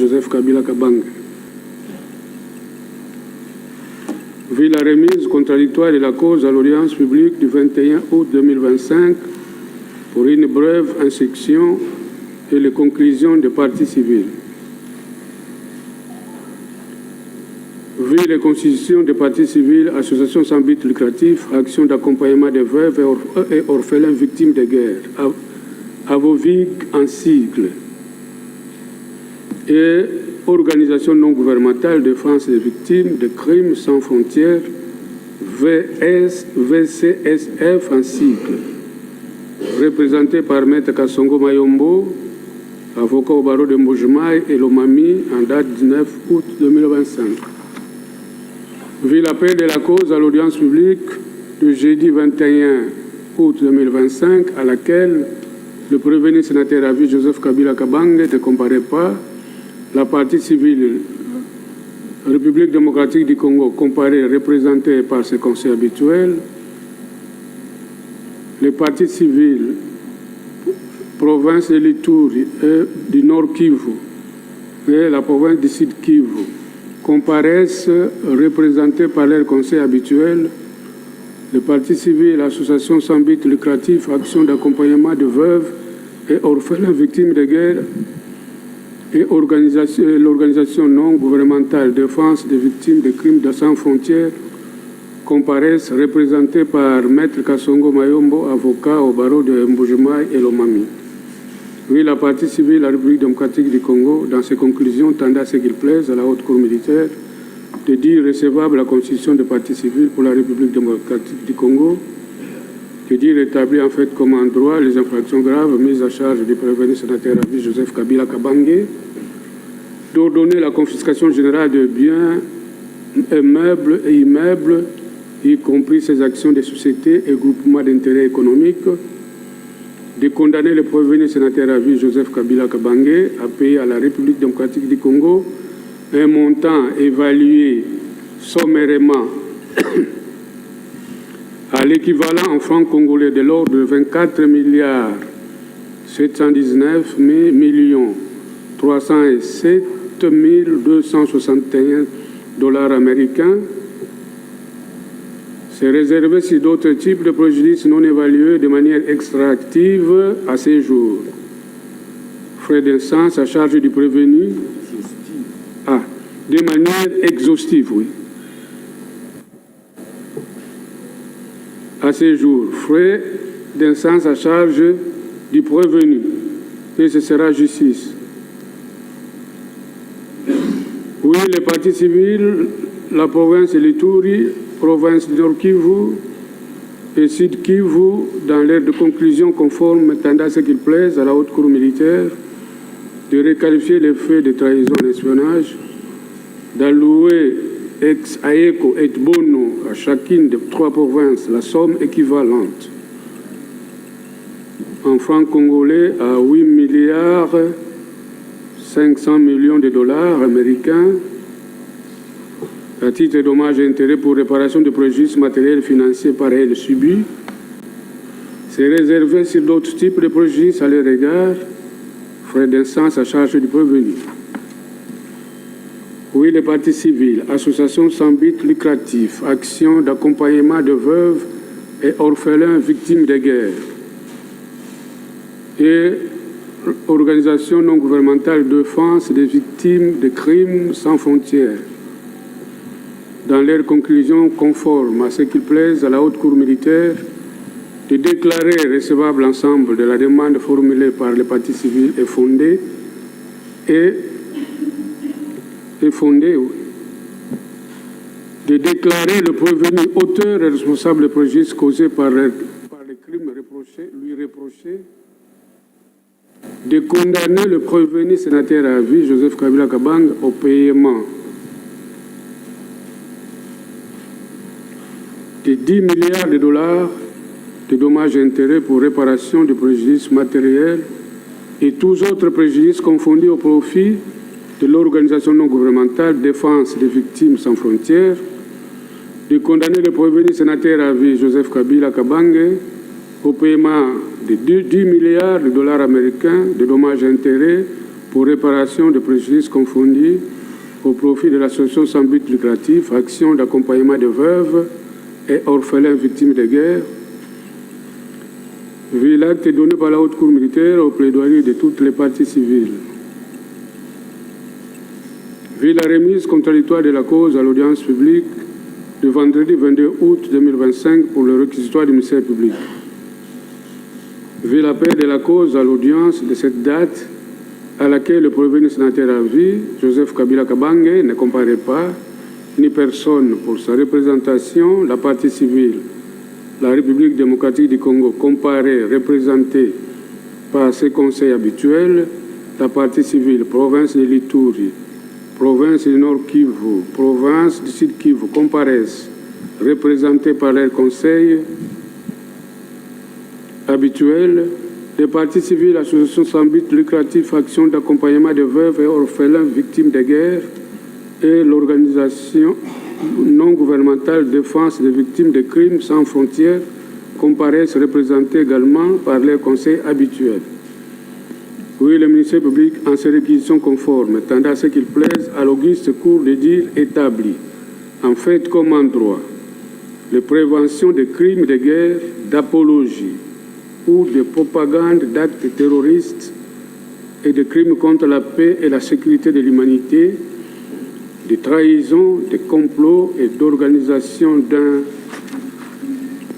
Joseph Kabila Kabange. Vu la remise contradictoire de la cause à l'audience publique du 21 août 2025 pour une brève instruction et les conclusions des parties civiles. Vu les constitutions des parties civiles, associations sans but lucratif, actions d'accompagnement des veuves et orphelins victimes de guerre, AVOVIG en sigle, et Organisation non gouvernementale de défense des victimes de crimes sans frontières, VCSF en sigle, représenté par Maître Kassongo Mayombo, avocat au barreau de Mbujimai et Lomami en date 19 août 2025. Vu l'appel de la cause à l'audience publique du jeudi 21 août 2025, à laquelle le prévenu sénateur à vie Joseph Kabila Kabange ne comparaît pas, la partie civile République démocratique du Congo comparée représentée par ses conseils habituels, les parties civiles province de l'Ituri et du Nord Kivu et la province du Sud Kivu comparaissent représentés par leurs conseils habituels, les partis civils, associations sans but lucratif, actions d'accompagnement de veuves et orphelins victimes de guerre et l'organisation non gouvernementale de défense des victimes de crimes sans frontières comparaissent représentés par Maître Kassongo Mayombo, avocat au barreau de Mbujimai et Lomami. Oui, la partie civile, la République démocratique du Congo, dans ses conclusions, tendait à ce qu'il plaise à la haute cour militaire de dire recevable la constitution des partis civils pour la République démocratique du Congo, de dire établir en fait comme en droit les infractions graves mises à charge du prévenu sénateur à vie Joseph Kabila Kabange, d'ordonner la confiscation générale de biens, meubles et immeubles, y compris ses actions de sociétés et groupements d'intérêt économiques, de condamner le prévenu sénateur à vie Joseph Kabila Kabange à payer à la République démocratique du Congo un montant évalué sommairement à l'équivalent en francs congolais de l'ordre de 24 milliards 719 millions 307 261 dollars américains. C'est réservé sur d'autres types de préjudices non évalués de manière extractive à ces jours. Frais d'instance à charge du prévenu. De manière exhaustive, oui. À ces jours, frais d'instance à charge du prévenu. Et ce sera justice. Oui, les partis civils, la province de l'Ituri, province du Nord Kivu et Sud Kivu, dans l'air de conclusion conforme tendant à ce qu'il plaise à la haute cour militaire de requalifier les faits de trahison et d'espionnage, d'allouer ex aequo et bono à chacune des trois provinces la somme équivalente en francs congolais à 8 milliards 500 millions de dollars américains à titre de dommages et intérêts pour réparation de préjudices matériels et financiers par elle subis. C'est réservé sur d'autres types de préjudices à leur égard, frais d'instance à charge du prévenu. Oui, les partis civils, associations sans but lucratif, actions d'accompagnement de veuves et orphelins victimes de guerre et organisations non gouvernementales de défense des victimes de crimes sans frontières, dans leurs conclusions conformes à ce qu'il plaise à la haute cour militaire de déclarer recevable l'ensemble de la demande formulée par les partis civils et fondée de déclarer le prévenu auteur et responsable des préjudices causés par les crimes lui reprochés, de condamner le prévenu sénateur à vie Joseph Kabila Kabange au paiement de 10 milliards de dollars de dommages et intérêts pour réparation de préjudices matériels et tous autres préjudices confondus au profit de l'organisation non gouvernementale Défense des victimes sans frontières, de condamner le prévenu sénateur à vie Joseph Kabila Kabange au paiement de 10 milliards de dollars américains de dommages et intérêts pour réparation de préjudices confondus au profit de l'association sans but lucratif, action d'accompagnement de veuves et orphelins victimes de guerre, vu l'acte donné par la Haute Cour militaire au plaidoyer de toutes les parties civiles, vu la remise contradictoire de la cause à l'audience publique le vendredi 22 août 2025 pour le réquisitoire du ministère public, vu l'appel de la cause à l'audience de cette date à laquelle le prévenu sénateur à vie, Joseph Kabila Kabange, ne comparait pas, ni personne pour sa représentation, la partie civile, la République démocratique du Congo, comparée, représentée par ses conseils habituels, la partie civile, province de l'Ituri, province du Nord Kivu, province du Sud Kivu, comparaissent, représentées par leurs conseils habituels, les partis civils, associations sans but lucratif, action d'accompagnement de veuves et orphelins victimes de guerre et l'organisation non gouvernementale défense des victimes de crimes sans frontières comparaissent représentées également par leurs conseils habituels. Oui, le ministère public, en ses réquisitions conformes, tendant à ce qu'il plaise à l'auguste cour de dire établi, en fait comme en droit, les préventions de crimes de guerre, d'apologie ou de propagande d'actes terroristes et de crimes contre la paix et la sécurité de l'humanité, de trahison, de complots et d'organisation d'un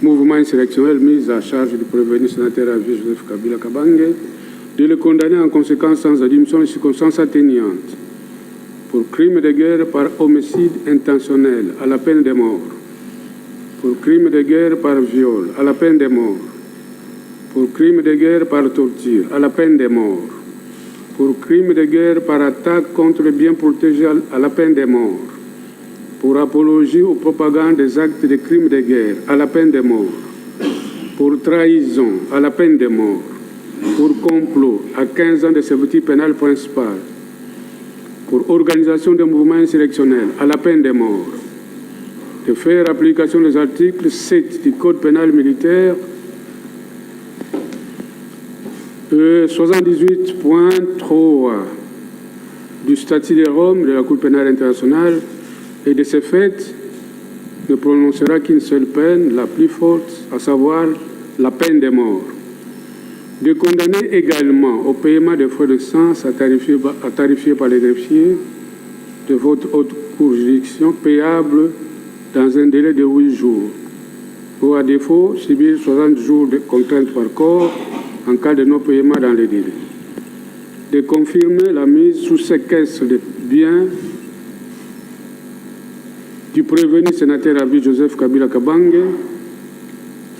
mouvement insurrectionnel mis à charge du prévenu sénateur à vie Joseph Kabila Kabange, de le condamner en conséquence sans admission de circonstances atténuantes pour crime de guerre par homicide intentionnel à la peine de mort, pour crime de guerre par viol à la peine de mort, pour crime de guerre par torture à la peine de mort, pour crime de guerre par attaque contre les biens protégés à la peine de mort, pour apologie ou propagande des actes de crimes de guerre à la peine de mort, pour trahison à la peine de mort, pour complot à 15 ans de servitude pénale principale, pour organisation de mouvements insurrectionnels à la peine de mort, de faire application des articles 7 du Code pénal militaire 78.3 du statut de Rome de la Cour pénale internationale et de ce fait ne prononcera qu'une seule peine, la plus forte, à savoir la peine de mort. De condamner également au paiement des frais de sens à tarifier par les greffiers de votre haute cour juridiction payable dans un délai de 8 jours ou à défaut subir 60 jours de contrainte par corps en cas de non-paiement dans les délais. De confirmer la mise sous séquestre des biens du prévenu sénateur à vie Joseph Kabila Kabange,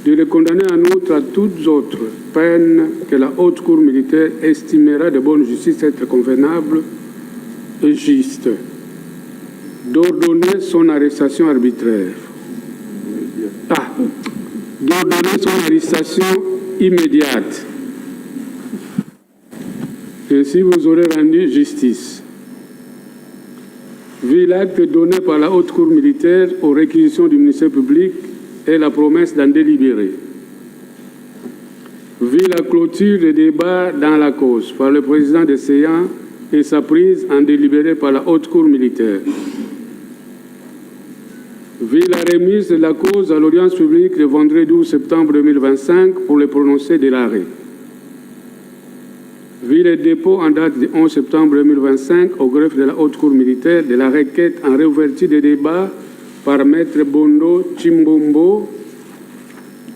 de le condamner en outre à toutes autres peines que la haute cour militaire estimera de bonne justice être convenables et justes, d'ordonner son arrestation arbitraire. D'ordonner son arrestation immédiate. Ainsi, vous aurez rendu justice. Vu l'acte donné par la haute cour militaire aux réquisitions du ministère public et la promesse d'en délibérer. Vu la clôture des débats dans la cause par le président des séances et sa prise en délibéré par la haute cour militaire. Vu la remise de la cause à l'audience publique le vendredi 12 septembre 2025 pour le prononcer de l'arrêt. Vu le dépôt en date du 11 septembre 2025 au greffe de la haute cour militaire de la requête en réouverture des débats par Maître Bondo Chimbombo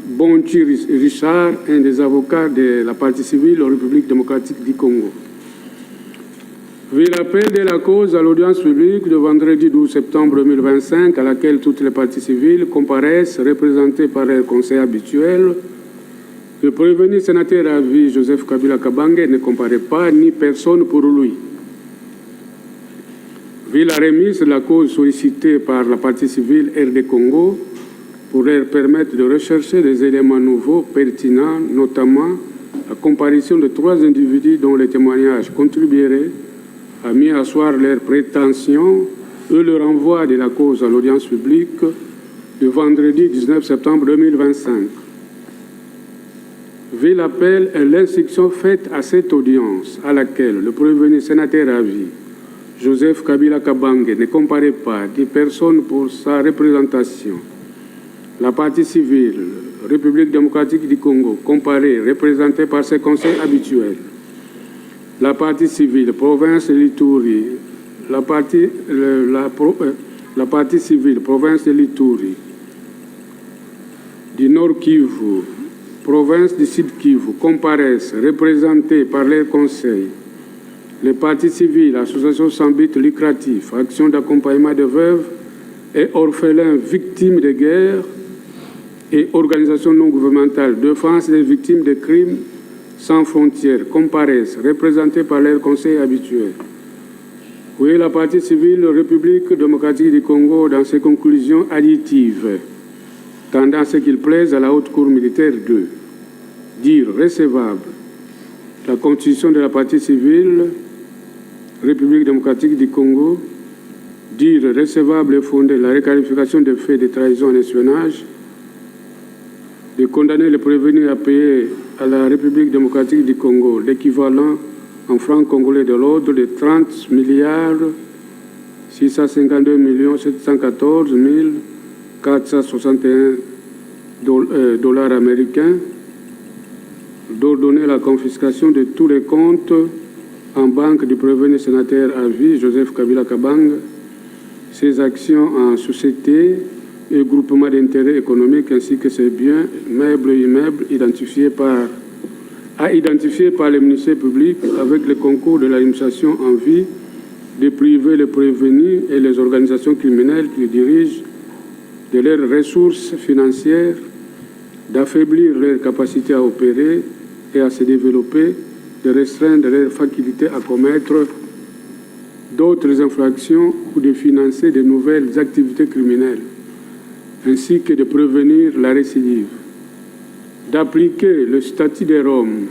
Bonchi Richard, un des avocats de la partie civile en République démocratique du Congo. Vu l'appel de la cause à l'audience publique le vendredi 12 septembre 2025, à laquelle toutes les parties civiles comparaissent, représentées par leur conseil habituel, le prévenu sénateur à vie Joseph Kabila Kabange ne comparait pas ni personne pour lui. Vu la remise de la cause sollicitée par la partie civile RD Congo pour leur permettre de rechercher des éléments nouveaux pertinents, notamment la comparution de 3 individus dont les témoignages contribueraient à mieux asseoir leurs prétentions et le renvoi de la cause à l'audience publique le vendredi 19 septembre 2025. vu l'appel et l'instruction faite à cette audience, à laquelle le prévenu sénateur à vie, Joseph Kabila Kabange, ne comparait pas des personnes pour sa représentation. La partie civile, République démocratique du Congo, comparée, représentée par ses conseils habituels. La partie civile, province de l'Ituri, la partie civile, province de l'Ituri, du Nord Kivu, province du Sud Kivu, comparaissent, représentés par les conseils. Les partis civils, associations sans but lucratif, actions d'accompagnement de veuves et orphelins victimes de guerre et organisations non gouvernementales de défense des victimes de crimes sans frontières, comparaissent, représentées par leurs conseils habituels. Oui, la partie civile République démocratique du Congo, dans ses conclusions additives, tendant à ce qu'il plaise à la Haute Cour militaire de dire recevable la constitution de la partie civile République démocratique du Congo, dire recevable et fondée la requalification des faits de trahison et espionnage, de condamner les prévenus à payer à la République démocratique du Congo l'équivalent en francs congolais de l'ordre de 30 milliards 652 714 461 dollars américains, d'ordonner la confiscation de tous les comptes en banque du prévenu sénateur à vie Joseph Kabila Kabang, ses actions en société et groupement d'intérêt économique ainsi que ses biens, meubles et immeubles identifiés par les ministères publics avec le concours de l'administration en vie de priver les prévenus et les organisations criminelles qui dirigent de leurs ressources financières, d'affaiblir leur capacité à opérer et à se développer, de restreindre leur faculté à commettre d'autres infractions ou de financer de nouvelles activités criminelles, ainsi que de prévenir la récidive, d'appliquer le statut de Rome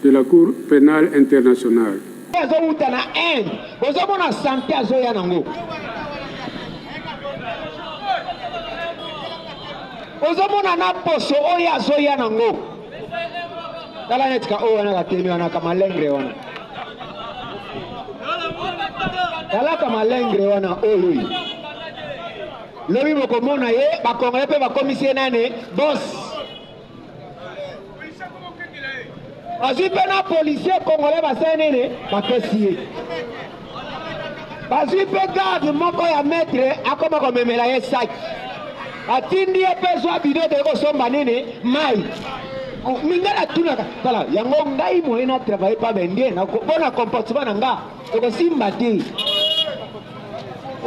de la Cour pénale internationale. Dala netka o wana katemi wana kama lengre wana. Dala kama lengre wana o lui. Lobi moko mona ye ba kongole pe ba commissaire nane boss. Azui pe na policier congolais ba senene ba kesiye. Bazui pe garde moko ya maître akoma ko memela ye sac. Atindi ye pe so bido de ko somba nene mai. Mingala tunaka kala yango ngai moyena travailler pas bendie na bona comportement nanga ko simba ti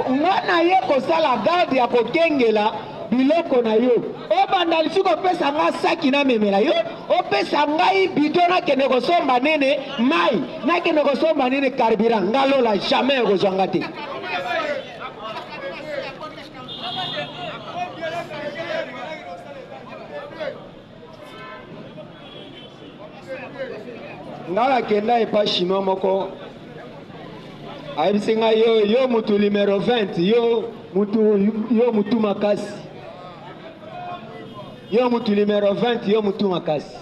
ngana ye ko sala garde ya ko kengela biloko na yo o banda lisuko pesa nga saki na memela yo o pesa ngai bidona kene ko somba nene mai na kene ko somba nene carburant ngalo la jamais ko zwanga te. Ngala kenda epa chinois moko ayebisinga yo mutu numéro 20 yo mutu makasi yo mutu numéro 20 yo mutu makasi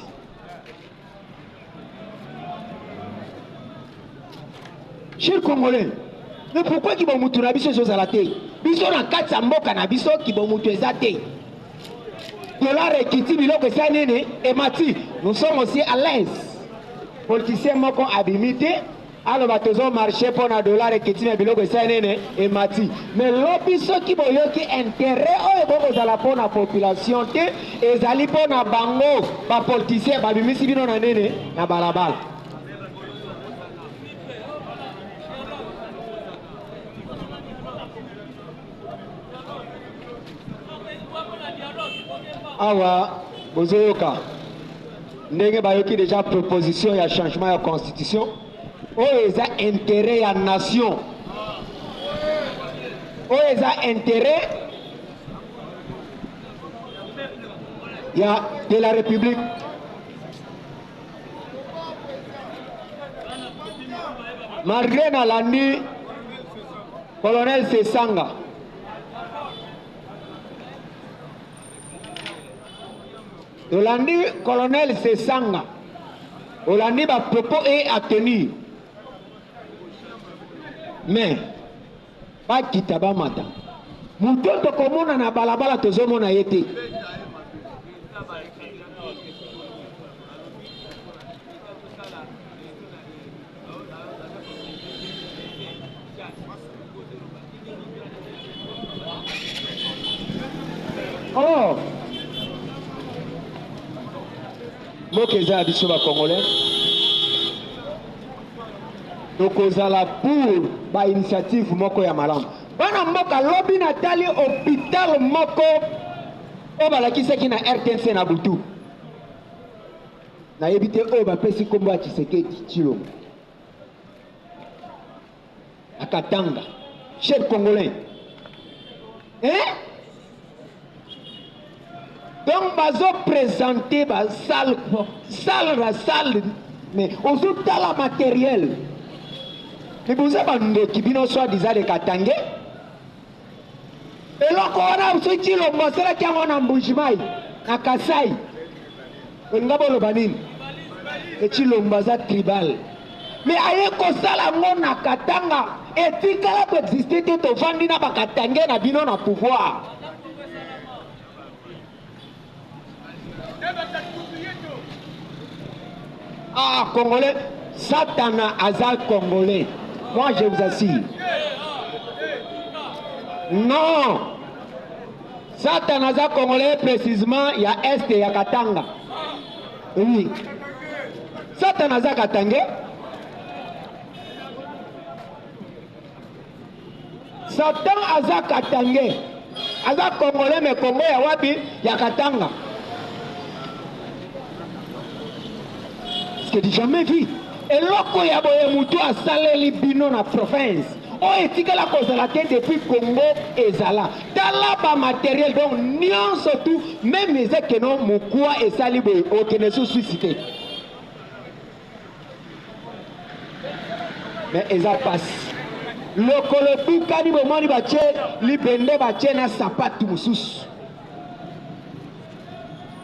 cher congolais mais pourquoi ki bo mutu na biso ezozala te biso na kati ya mboka na biso ki bo mutu eza te dollar ekiti biloko esa nini emati nous sommes aussi à l'aise. Politicien moko abimité alors batozo marché pour na dollar ekiti na biloko esanene et mati mais lobi soki boyoki intérêt oyo bokozala pour na population te ezali pour na bango ba politicien babimisi bino na nene na balabala. Awa bozoyoka ndenge bayoki déjà proposition ya changement ya constitution oyo eza intérêt ya nation oyo eza intérêt de la république. Malgré nalandi colonel Sesanga Olandi colonel Sesanga. Olandi ba propos est à tenir. Mais pas kitaba mata. Mutoto komona na balabala tozomona yete. Oh, Mokeza biso ba Congolais. Tokozala pour ba initiative moko ya malamu. Bana mboka lobi natali hôpital moko o balakisaki na RTNC na butu. Na yebite o ba pesi kombo ya Tshisekedi Tshilombo. Akatanga, chers Congolais. Hein? Donc, bazo présenter la salle, mais on joue dans la matériel. Mais vous avez qui bino soit disant de Katangé. Et là, on a aussi dit le monstre qui a un embouchement à Kassai. On a le banin. Et tu l'ombaza tribal. Mais aye kosala ngona Katanga. Et si kala peut exister, tu te vendis na Katangé na bino na pouvoir. Ah, Congolais, Satana Azal Congolais. Moi, je vous assure. Non. Satana Azal Congolais, précisément, il y a Est et il y a Katanga. Oui. Satana Azal Katangé. Satan Azal Katangé. Azal Congolais, mais Congo, il y a Wabi, il y a Katanga. Que jamais vu. Et loko ya boye mutu a saleli bino na province. O etika la cause la tête depuis Congo et Zala. Dans la ba matériel donc nion surtout même les que non mukwa et sali boye o que ne se suscité. Mais eza passe. Loko le buka ni bo moni ba che libende ba che na sapatu mususu.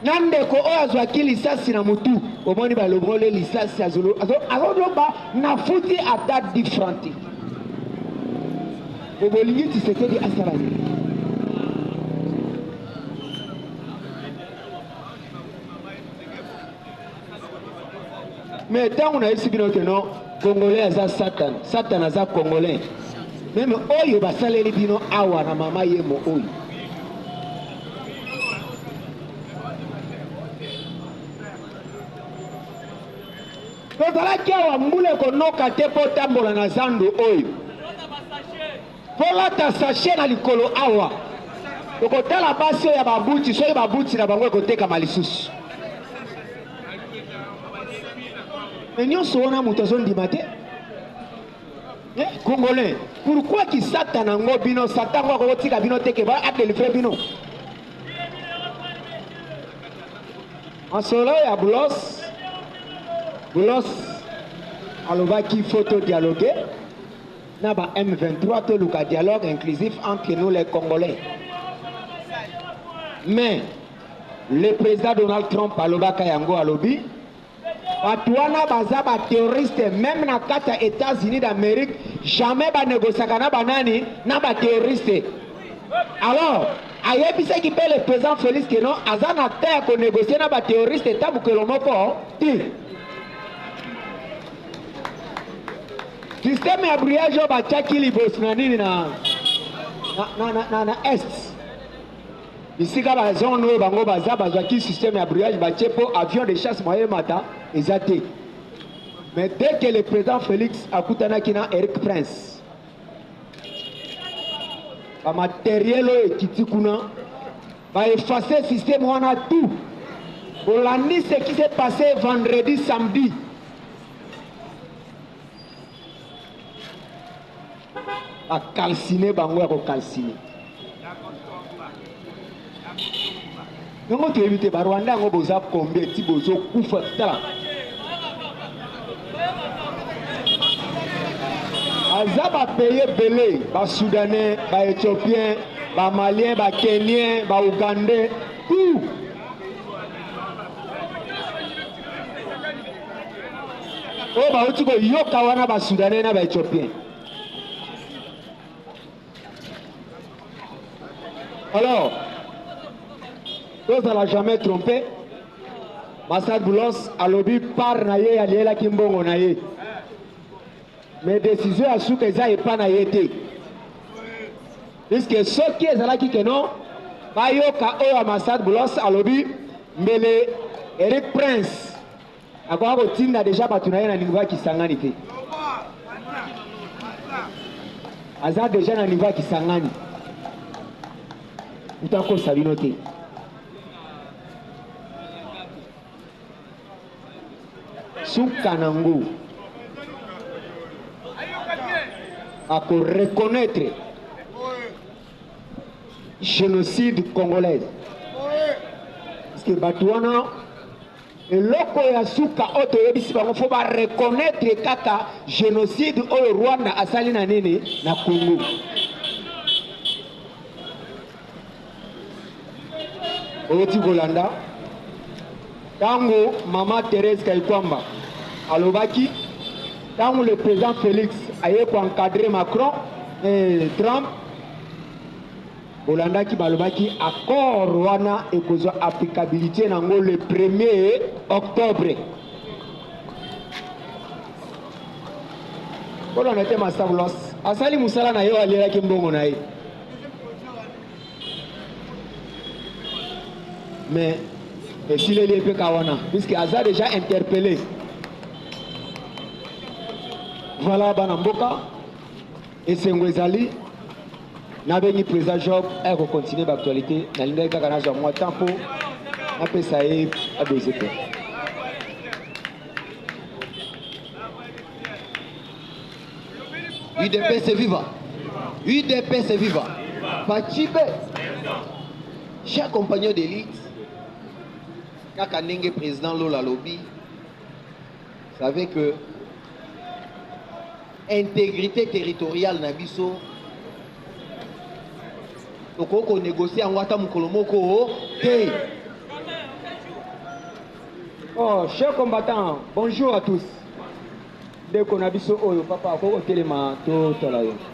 Nandeko oazwaki lisasi na mutu omoni balobole lisasi azolo azoloba na futi ata different obolingi Tshisekedi asarani mais tant on a ici bino que non Congolais aza Satan aza Congolais même oyo basaleli bino awa na mama yemo oyo. Tozalaki awa mbule konoka te po tambola na zando oyo polata sachet na likolo awa okotala basi oyo ya babuti soki babuti na bango ekotekama lisusu me nyonso wana moto azondima te. Congolais, pourquoi ki satan nango bino satan ngo akotika bino teke ba adelivre bino en solo ya Boulos alobaki photo dialoguer na ba M23 to luka dialogue inclusif entre nous les Congolais. Mais le président Donald Trump alobaka yango alobi Batouana baza ba terroriste même na kata États-Unis d'Amérique jamais ba négociaka na banani na ba terroriste. Alors ayebisa ki pe le président Félix que non azana terre ko négocier na ba terroriste tabu que lomoko ti système ya brouillage oyo batiaki liboso na nini na est bisika bazone oyo bango bazwaki système ya brouillage batie mpo avion de chasse moyen mata eza te. Mais dès que le président Félix akutanaki na Eric Prince bamatériel oyo ekiti kuna baefface système wana tout. Bolandi ce qui s'est passé vendredi samedi. A calciné bango ya ko calciné. Nongo to éviter ba Rwanda ngo boza combien ti bozo kufa tala. Azaba payer belé ba Soudanais, ba Éthiopiens, ba Maliens, ba Kenyans, ba Ougandais, tout. oyo bauti koyoka wana basoudanais na baéthiopien. Alors, tozala jamais trompé. Massad Boulos alobi par na ye alielaki mbongo na ye. Mais décision ya suka eza epa na ye te. Puisque soki ezalaki ke non, bayoka oyo Massad Boulos alobi mbele Eric Prince akoka kotinda deja bato na ye na niveau ya Kisangani te. Aza deja na niveau ya Kisangani. Utakosa bino te. Suka nango ako reconnaître génocide congolaise. Parce que Batouana eloko ya suka oto yebisi bango fo ba reconnaître kaka génocide oyo Rwanda asali na nini na Congo. Oti Golanda tango Maman Thérèse Kaikwamba alobaki tango le président Félix aye ko encadrer Macron et Trump Golanda ki balobaki accord wana ekozwa applicabilité nango le 1er octobre. Kolona te Masablos asali musala na yo alelaki mbongo na ye. Mais s'il est lié Kawana, puisque Aza déjà interpellé. Voilà Banamboka et Sengwezali. N'avez président Job, elle va continuer l'actualité. Nalinga Kakana moi tempo. Après ça est à baiser. UDP c'est vivant. UDP c'est vivant. Fachibe. Chers compagnons d'élite, Kaka Nenge président Lola Lobby, vous savez que intégrité territoriale Nabiso, donc on négocie en Wata Mukolomoko. Oh, chers combattants, bonjour à tous. Dès qu'on a vu ce papa, il faut que